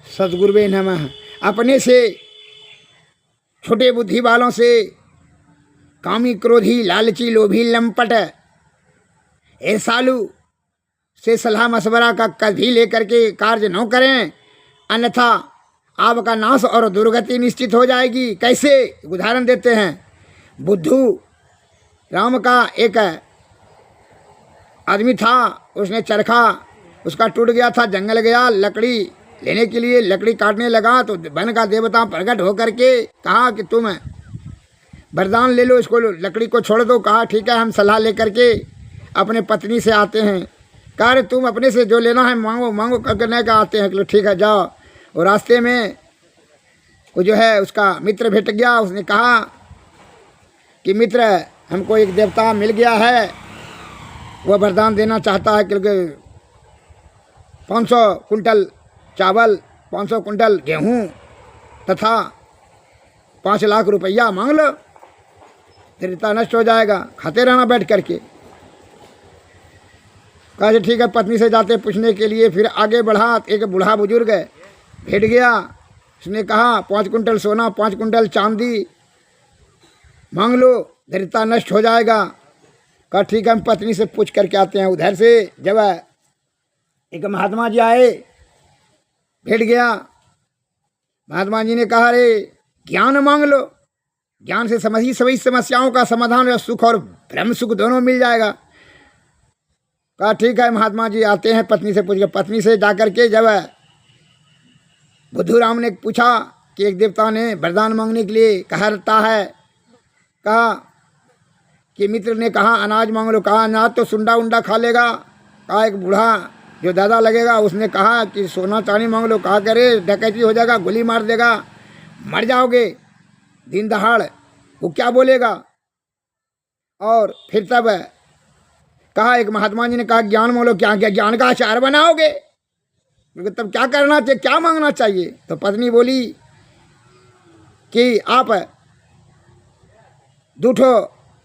सद्गुरुवे नमः। अपने से छोटे बुद्धि वालों से, कामी क्रोधी लालची लोभी लंपट ए सालू से सलाह मशवरा का कभी लेकर के कार्य न करें, अन्यथा आपका नाश और दुर्गति निश्चित हो जाएगी। कैसे? उदाहरण देते हैं। बुद्धू राम का एक आदमी था, उसने चरखा उसका टूट गया था, जंगल गया लकड़ी लेने के लिए, लकड़ी काटने लगा तो वन का देवता प्रकट होकर के कहा कि तुम वरदान ले लो, इसको लकड़ी को छोड़ दो। कहा ठीक है, हम सलाह लेकर के अपने पत्नी से आते हैं। कहा तुम अपने से जो लेना है मांगो, मांगो करने का आते हैं। ठीक है जाओ। और रास्ते में वो जो है उसका मित्र भेट गया। उसने कहा कि मित्र, हमको एक देवता मिल गया है, वह वरदान देना चाहता है क्योंकि 500 कुंटल चावल, 500 कुंटल गेहूँ तथा 5 लाख रुपया मांग लो, दरिद्रता नष्ट हो जाएगा, खाते रहना बैठ करके। कहा ठीक है। पत्नी से जाते पूछने के लिए, फिर आगे बढ़ा। एक बूढ़ा बुजुर्ग भेट गया। उसने कहा 5 कुंटल सोना, 5 कुंटल चांदी मांग लो, दरिद्रता नष्ट हो जाएगा। कहा ठीक है, हम पत्नी से पूछ करके आते हैं। उधर से जब एक महात्मा जी आए, भेट गया। महात्मा जी ने कहा अरे ज्ञान मांग लो, ज्ञान से समझी सभी समस्याओं का समाधान, सुख और ब्रह्म सुख दोनों मिल जाएगा। कहा ठीक है, महात्मा जी आते हैं, पत्नी से पूछ के। पत्नी से जाकर के जब बुद्धू राम ने पूछा कि एक देवता ने वरदान मांगने के लिए कहा रहता है, कहा कि मित्र ने कहा अनाज मांग लो। कहा अनाज तो सुंडा उंडा खा लेगा। कहा एक बूढ़ा जो दादा लगेगा उसने कहा कि सोना चांदी मांग लो। कहा करे डकैती हो जाएगा, गोली मार देगा, मर जाओगे दिन दहाड़, वो क्या बोलेगा। और फिर तब कहा एक महात्मा जी ने कहा ज्ञान मांग लो। क्या ज्ञान का आचार बनाओगे? क्योंकि तब क्या करना चाहिए, क्या मांगना चाहिए? तो पत्नी बोली कि आप 2 ठो,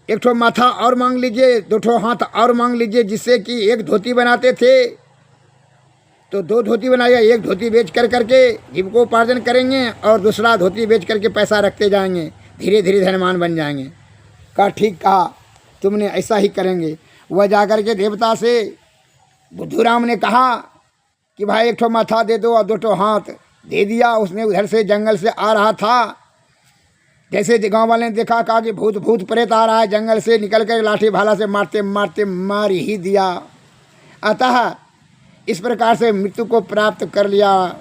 1 ठो माथा और मांग लीजिए, 2 ठो हाथ और मांग लीजिए, जिससे कि एक धोती बनाते थे तो 2 धोती बनाइए। एक धोती बेच कर करके जीविकोपार्जन करेंगे और दूसरा धोती बेच करके पैसा रखते जाएंगे, धीरे धीरे धनवान बन जाएंगे। कहा ठीक कहा, तुमने ऐसा ही करेंगे। वह जाकर के देवता से बुद्धूराम ने कहा कि भाई 1 ठो माथा दे दो और 2 ठो हाथ दे दिया। उसने उधर से जंगल से आ रहा था, जैसे गांव वाले ने देखा, कहा कि भूत भूत प्रेत आ रहा है। जंगल से निकल कर लाठी भाला से मारते मारते मार ही दिया। अतः इस प्रकार से मृत्यु को प्राप्त कर लिया।